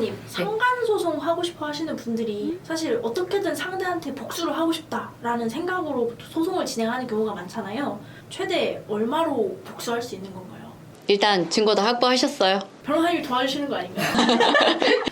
변호사님, 상간소송 하고 싶어 하시는 분들이 사실 어떻게든 상대한테 복수를 하고 싶다라는 생각으로 소송을 진행하는 경우가 많잖아요. 최대 얼마로 복수할 수 있는 건가요? 일단 증거 다 확보하셨어요? 변호사님이 도와주시는 거 아닌가요?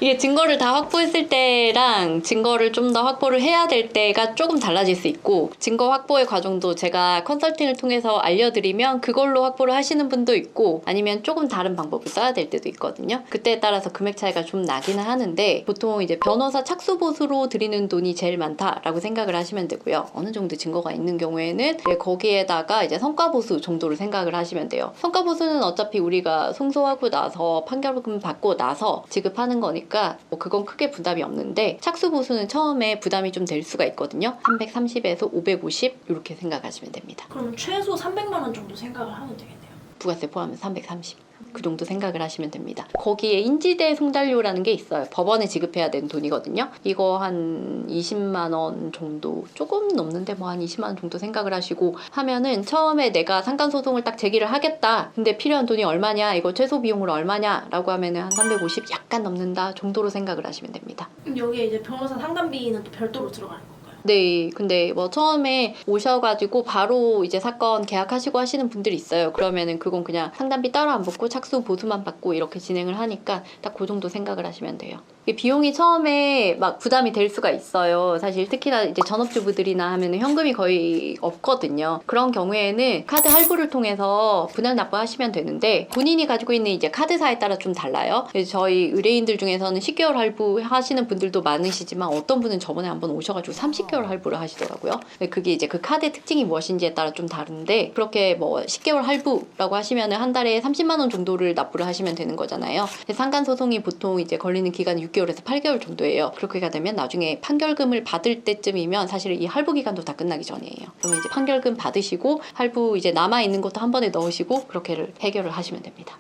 이게 증거를 다 확보했을 때랑 증거를 좀 더 확보를 해야 될 때가 조금 달라질 수 있고, 증거 확보의 과정도 제가 컨설팅을 통해서 알려드리면 그걸로 확보를 하시는 분도 있고, 아니면 조금 다른 방법을 써야 될 때도 있거든요. 그때에 따라서 금액 차이가 좀 나기는 하는데, 보통 이제 변호사 착수보수로 드리는 돈이 제일 많다라고 생각을 하시면 되고요. 어느 정도 증거가 있는 경우에는 이제 거기에다가 이제 성과보수 정도를 생각을 하시면 돼요. 성과보수는 어차피 우리가 승소하고 나서 판결금 받고 나서 지급하는 거니까 뭐 그건 크게 부담이 없는데, 착수보수는 처음에 부담이 좀 될 수가 있거든요. 330에서 550 이렇게 생각하시면 됩니다. 그럼 최소 300만 원 정도 생각을 하면 되겠네요. 부가세 포함해서 330. 그 정도 생각을 하시면 됩니다. 거기에 인지대 송달료라는 게 있어요. 법원에 지급해야 되는 돈이거든요. 이거 한 20만 원 정도, 조금 넘는데 뭐 한 20만 원 정도 생각을 하시고 하면은, 처음에 내가 상간소송을 딱 제기를 하겠다. 근데 필요한 돈이 얼마냐, 이거 최소 비용으로 얼마냐 라고 하면은 한 350 약간 넘는다 정도로 생각을 하시면 됩니다. 그럼 여기에 이제 변호사 상담비는 또 별도로 들어가는 건가요? 네, 근데 뭐 처음에 오셔가지고 바로 이제 사건 계약하시고 하시는 분들이 있어요. 그러면은 그건 그냥 상담비 따로 안 받고 착수 보수만 받고 이렇게 진행을 하니까 딱 그 정도 생각을 하시면 돼요. 비용이 처음에 막 부담이 될 수가 있어요. 사실 특히나 이제 전업주부들이나 하면은 현금이 거의 없거든요. 그런 경우에는 카드 할부를 통해서 분할 납부하시면 되는데, 본인이 가지고 있는 이제 카드사에 따라 좀 달라요. 그래서 저희 의뢰인들 중에서는 10개월 할부 하시는 분들도 많으시지만, 어떤 분은 저번에 한번 오셔가지고 30개월 할부를 하시더라고요. 그게 이제 그 카드의 특징이 무엇인지에 따라 좀 다른데, 그렇게 뭐 10개월 할부라고 하시면은 한 달에 30만 원 정도를 납부를 하시면 되는 거잖아요. 상간소송이 보통 이제 걸리는 기간이 6개월에서 8개월 정도예요. 그렇게 되면 나중에 판결금을 받을 때쯤이면 사실 이 할부 기간도 다 끝나기 전이에요. 그러면 이제 판결금 받으시고 할부 이제 남아 있는 것도 한 번에 넣으시고 그렇게 해결을 하시면 됩니다.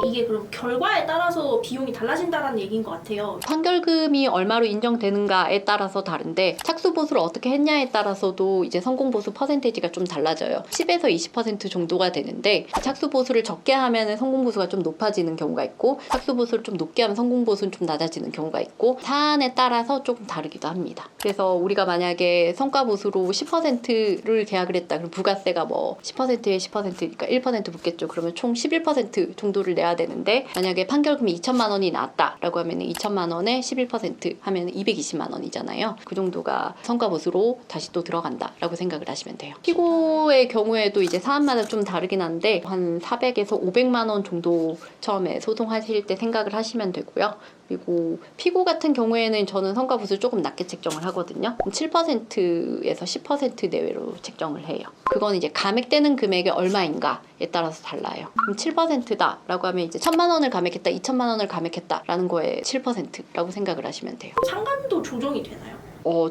이게 그럼 결과에 따라서 비용이 달라진다는 얘기인 것 같아요. 판결금이 얼마로 인정되는가에 따라서 다른데, 착수보수를 어떻게 했냐에 따라서도 이제 성공보수 퍼센테이지가 좀 달라져요. 10에서 20% 정도가 되는데, 착수보수를 적게 하면 성공보수가 좀 높아지는 경우가 있고, 착수보수를 좀 높게 하면 성공보수는 좀 낮아지는 경우가 있고, 사안에 따라서 조금 다르기도 합니다. 그래서 우리가 만약에 성과보수로 10%를 계약을 했다. 그럼 부가세가 뭐 10%에 10%니까 1% 붙겠죠. 그러면 총 11% 정도를 내야 되는데, 만약에 판결금이 2천만 원이 나왔다라고 하면 2천만 원에 11% 하면 220만 원이잖아요. 그 정도가 성과보수로 다시 또 들어간다라고 생각을 하시면 돼요. 피고의 경우에도 이제 사안마다 좀 다르긴 한데, 한 400에서 500만 원 정도 처음에 소송하실 때 생각을 하시면 되고요. 그리고 피고 같은 경우에는 저는 성과보수 조금 낮게 책정을 하거든요. 7%에서 10% 내외로 책정을 해요. 그건 이제 감액되는 금액이 얼마인가에 따라서 달라요. 그럼 7%다 라고 하면 이제 1,000만 원을 감액했다, 2천만 원을 감액했다 라는 거에 7%라고 생각을 하시면 돼요. 상간도 조정이 되나요?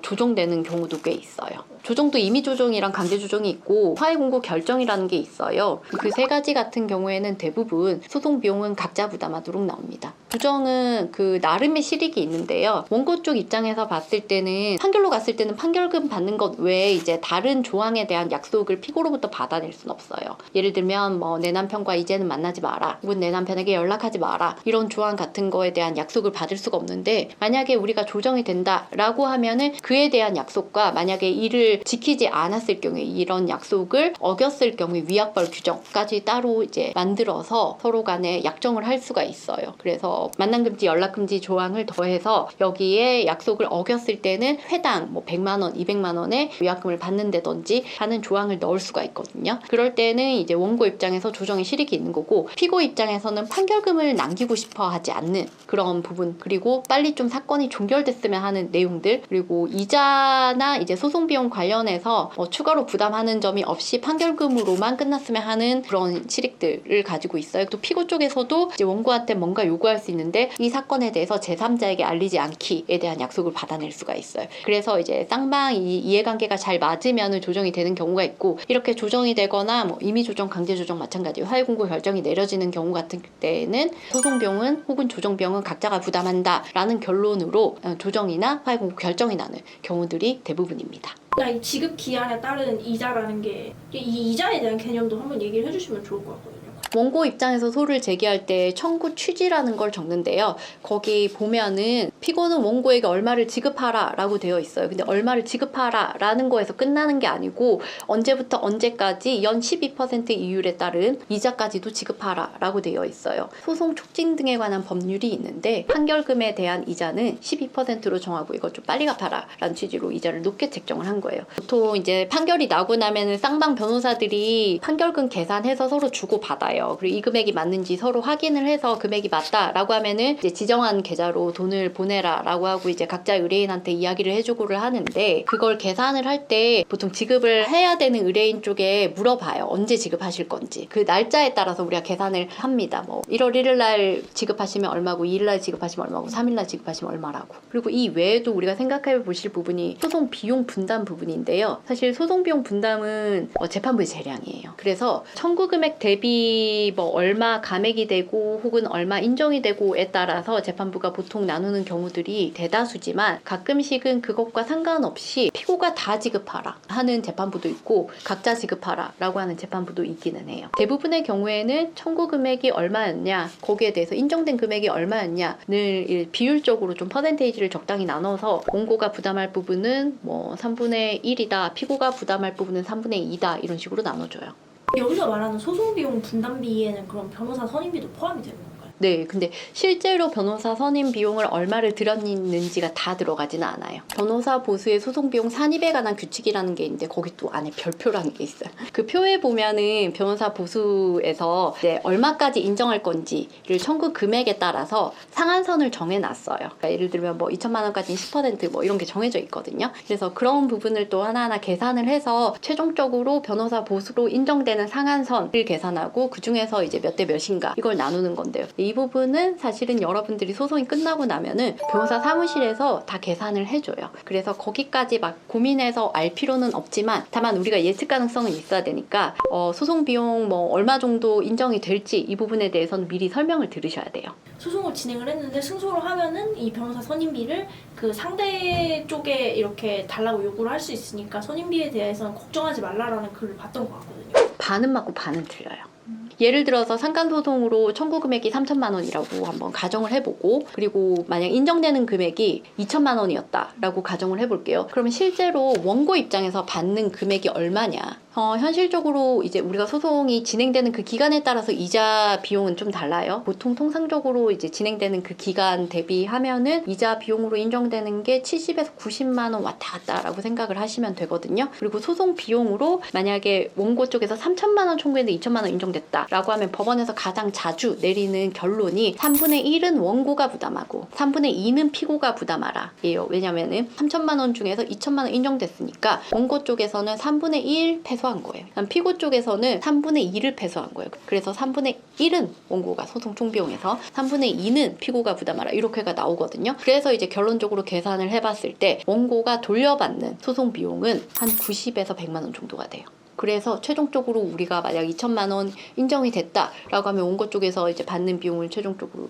조정되는 경우도 꽤 있어요. 조정도 임의 조정이랑 강제 조정이 있고, 화해 공고 결정이라는 게 있어요. 그 세 가지 같은 경우에는 대부분 소송 비용은 각자 부담하도록 나옵니다. 조정은 그 나름의 실익이 있는데요. 원고 쪽 입장에서 봤을 때는, 판결로 갔을 때는 판결금 받는 것 외에 이제 다른 조항에 대한 약속을 피고로부터 받아낼 수는 없어요. 예를 들면 뭐 내 남편과 이제는 만나지 마라, 혹은 내 남편에게 연락하지 마라, 이런 조항 같은 거에 대한 약속을 받을 수가 없는데, 만약에 우리가 조정이 된다라고 하면은 그에 대한 약속과, 만약에 이를 지키지 않았을 경우에, 이런 약속을 어겼을 경우에 위약벌 규정까지 따로 이제 만들어서 서로 간에 약정을 할 수가 있어요. 그래서 만남금지, 연락금지 조항을 더해서 여기에 약속을 어겼을 때는 회당 뭐 100만 원, 200만 원의 위약금을 받는다든지 하는 조항을 넣을 수가 있거든요. 그럴 때는 이제 원고 입장에서 조정의 실익이 있는 거고, 피고 입장에서는 판결금을 남기고 싶어 하지 않는 그런 부분, 그리고 빨리 좀 사건이 종결됐으면 하는 내용들, 그리고 이자나 이제 소송 비용 관련해서 추가로 부담하는 점이 없이 판결금으로만 끝났으면 하는 그런 실익들을 가지고 있어요. 또 피고 쪽에서도 이제 원고한테 뭔가 요구할 수 있는데, 이 사건에 대해서 제3자에게 알리지 않기에 대한 약속을 받아낼 수가 있어요. 그래서 이제 쌍방 이해관계가 잘 맞으면 조정이 되는 경우가 있고, 이렇게 조정이 되거나 뭐 임의 조정, 강제 조정 마찬가지로 화해 공고 결정이 내려지는 경우 같은 때는 소송 비용은 혹은 조정 비용은 각자가 부담한다라는 결론으로 조정이나 화해 공고 결정이 나는 경우들이 대부분입니다. 이 지급 기한에 따른 이자라는 게, 이 이자에 대한 개념도 한번 얘기를 해주시면 좋을 것 같거든요. 원고 입장에서 소를 제기할 때 청구 취지라는 걸 적는데요. 거기 보면은 피고는 원고에게 얼마를 지급하라 라고 되어 있어요. 근데 얼마를 지급하라 라는 거에서 끝나는 게 아니고 언제부터 언제까지 연 12% 이율에 따른 이자까지도 지급하라 라고 되어 있어요. 소송 촉진 등에 관한 법률이 있는데 판결금에 대한 이자는 12%로 정하고 이걸 좀 빨리 갚아라 라는 취지로 이자를 높게 책정을 한 거예요. 보통 이제 판결이 나고 나면은 쌍방 변호사들이 판결금 계산해서 서로 주고받아요. 그리고 이 금액이 맞는지 서로 확인을 해서 금액이 맞다라고 하면은 이제 지정한 계좌로 돈을 보내라라고 하고 이제 각자 의뢰인한테 이야기를 해주고를 하는데 그걸 계산을 할 때 보통 지급을 해야 되는 의뢰인 쪽에 물어봐요. 언제 지급하실 건지. 그 날짜에 따라서 우리가 계산을 합니다. 뭐 1월 1일 날 지급하시면 얼마고 2일 날 지급하시면 얼마고 3일 날 지급하시면 얼마라고. 그리고 이 외에도 우리가 생각해 보실 부분이 소송 비용 분담 부분인데요. 사실 소송 비용 분담은 재판부의 재량이에요. 그래서 청구 금액 대비 뭐 얼마 감액이 되고 혹은 얼마 인정이 되고에 따라서 재판부가 보통 나누는 경우들이 대다수지만 가끔씩은 그것과 상관없이 피고가 다 지급하라 하는 재판부도 있고 각자 지급하라 라고 하는 재판부도 있기는 해요. 대부분의 경우에는 청구 금액이 얼마였냐 거기에 대해서 인정된 금액이 얼마였냐를 비율적으로 좀 퍼센테이지를 적당히 나눠서 원고가 부담할 부분은 뭐 3분의 1이다 피고가 부담할 부분은 3분의 2다 이런 식으로 나눠줘요. 여기서 말하는 소송 비용 분담비에는 그럼 변호사 선임비도 포함이 되는 건가요? 네, 근데 실제로 변호사 선임 비용을 얼마를 들였는지가 다 들어가지는 않아요. 변호사 보수의 소송 비용 산입에 관한 규칙이라는 게 있는데 거기 또 안에 별표라는 게 있어요. 그 표에 보면은 변호사 보수에서 이제 얼마까지 인정할 건지를 청구 금액에 따라서 상한선을 정해놨어요. 그러니까 예를 들면 뭐 2천만 원까지는 10%뭐 이런 게 정해져 있거든요. 그래서 그런 부분을 또 하나하나 계산을 해서 최종적으로 변호사 보수로 인정되는 상한선을 계산하고 그 중에서 이제 몇 대 몇인가 이걸 나누는 건데요. 이 부분은 사실은 여러분들이 소송이 끝나고 나면은 변호사 사무실에서 다 계산을 해줘요. 그래서 거기까지 막 고민해서 알 필요는 없지만 다만 우리가 예측 가능성은 있어야 되니까 소송 비용 뭐 얼마 정도 인정이 될지 이 부분에 대해서는 미리 설명을 들으셔야 돼요. 소송을 진행을 했는데 승소를 하면은 이 변호사 선임비를 그 상대 쪽에 이렇게 달라고 요구를 할 수 있으니까 선임비에 대해서는 걱정하지 말라라는 글을 봤던 것 같거든요. 반은 맞고 반은 틀려요. 예를 들어서 상간소송으로 청구 금액이 3천만 원이라고 한번 가정을 해보고 그리고 만약 인정되는 금액이 2천만 원이었다라고 가정을 해볼게요. 그러면 실제로 원고 입장에서 받는 금액이 얼마냐? 현실적으로 이제 우리가 소송이 진행되는 그 기간에 따라서 이자 비용은 좀 달라요. 보통 통상적으로 이제 진행되는 그 기간 대비하면은 이자 비용으로 인정되는 게 70에서 90만 원 왔다 갔다라고 생각을 하시면 되거든요. 그리고 소송 비용으로 만약에 원고 쪽에서 3천만 원 청구했는데 2천만 원 인정됐다 라고 하면 법원에서 가장 자주 내리는 결론이 3분의 1은 원고가 부담하고 3분의 2는 피고가 부담하라 예요. 왜냐면은 3천만 원 중에서 2천만 원 인정됐으니까 원고 쪽에서는 3분의 1 패소한 거예요. 피고 쪽에서는 3분의 2를 패소한 거예요. 그래서 3분의 1은 원고가 소송 총비용에서 3분의 2는 피고가 부담하라 이렇게가 나오거든요. 그래서 이제 결론적으로 계산을 해봤을 때 원고가 돌려받는 소송 비용은 한 90에서 100만 원 정도가 돼요. 그래서 최종적으로 우리가 만약 2천만 원 인정이 됐다라고 하면 원고 쪽에서 이제 받는 비용을 최종적으로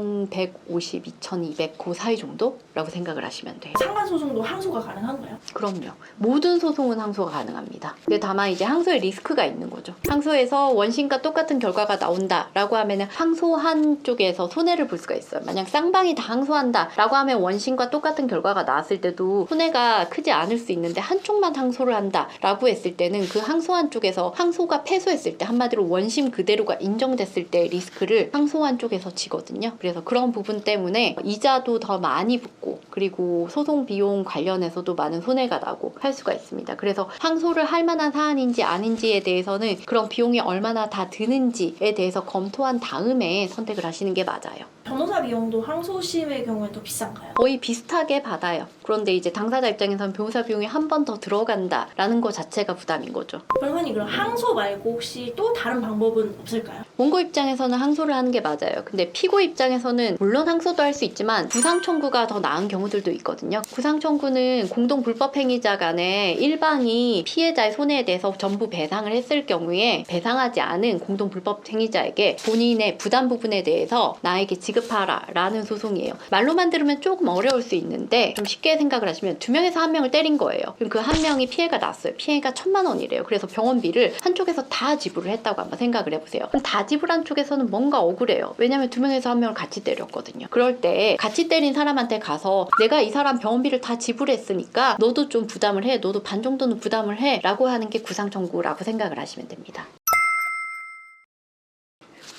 2,150, 2,200 그 사이 정도라고 생각을 하시면 돼요. 상간 소송도 항소가 가능한가요? 그럼요. 모든 소송은 항소가 가능합니다. 근데 다만 이제 항소에 리스크가 있는 거죠. 항소에서 원심과 똑같은 결과가 나온다라고 하면은 항소한 쪽에서 손해를 볼 수가 있어요. 만약 쌍방이 다 항소한다라고 하면 원심과 똑같은 결과가 나왔을 때도 손해가 크지 않을 수 있는데 한쪽만 항소를 한다라고 했을 때는 그 항소한 쪽에서 항소가 패소했을 때 한마디로 원심 그대로가 인정됐을 때 리스크를 항소한 쪽에서 지거든요. 그래서 그런 부분 때문에 이자도 더 많이 붙고 그리고 소송 비용 관련해서도 많은 손해가 나고 할 수가 있습니다. 그래서 항소를 할 만한 사안인지 아닌지에 대해서는 그런 비용이 얼마나 다 드는지에 대해서 검토한 다음에 선택을 하시는 게 맞아요. 변호사 비용도 항소심의 경우에 더 비싼가요? 거의 비슷하게 받아요. 그런데 이제 당사자 입장에서는 변호사 비용이 한 번 더 들어간다라는 것 자체가 부담인 거죠. 변호사님 그럼 항소 말고 혹시 또 다른 방법은 없을까요? 원고 입장에서는 항소를 하는 게 맞아요. 근데 피고 입장에서는 물론 항소도 할 수 있지만 부상 청구가 더 나은 경우 경우들도 있거든요. 구상청구는 공동불법행위자 간에 일방이 피해자의 손해에 대해서 전부 배상을 했을 경우에 배상하지 않은 공동불법행위자에게 본인의 부담 부분에 대해서 나에게 지급하라 라는 소송이에요. 말로만 들으면 조금 어려울 수 있는데 좀 쉽게 생각을 하시면 2명에서 1명을 때린 거예요. 그럼 그 1명이 피해가 났어요. 피해가 1,000만 원이래요. 그래서 병원비를 한쪽에서 다 지불을 했다고 한번 생각을 해보세요. 그럼 다 지불한 쪽에서는 뭔가 억울해요. 왜냐면 2명에서 1명을 같이 때렸거든요. 그럴 때 같이 때린 사람한테 가서 내가 이 사람 병원비를 다 지불했으니까 너도 좀 부담을 해. 너도 반 정도는 부담을 해. 라고 하는 게 구상청구라고 생각을 하시면 됩니다.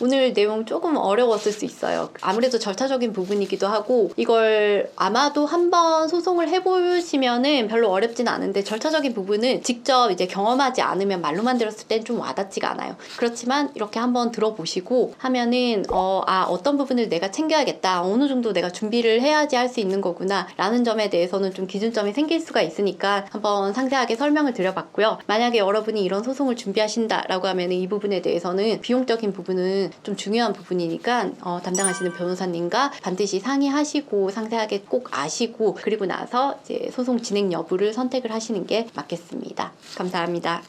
오늘 내용 조금 어려웠을 수 있어요. 아무래도 절차적인 부분이기도 하고 이걸 아마도 한번 소송을 해보시면은 별로 어렵진 않은데 절차적인 부분은 직접 이제 경험하지 않으면 말로만 들었을 땐 좀 와닿지가 않아요. 그렇지만 이렇게 한번 들어보시고 하면은 어떤 부분을 내가 챙겨야겠다. 어느 정도 내가 준비를 해야지 할 수 있는 거구나 라는 점에 대해서는 좀 기준점이 생길 수가 있으니까 한번 상세하게 설명을 드려봤고요. 만약에 여러분이 이런 소송을 준비하신다라고 하면 이 부분에 대해서는 비용적인 부분은 좀 중요한 부분이니까 담당하시는 변호사님과 반드시 상의하시고 상세하게 꼭 아시고 그리고 나서 이제 소송 진행 여부를 선택을 하시는 게 맞겠습니다. 감사합니다.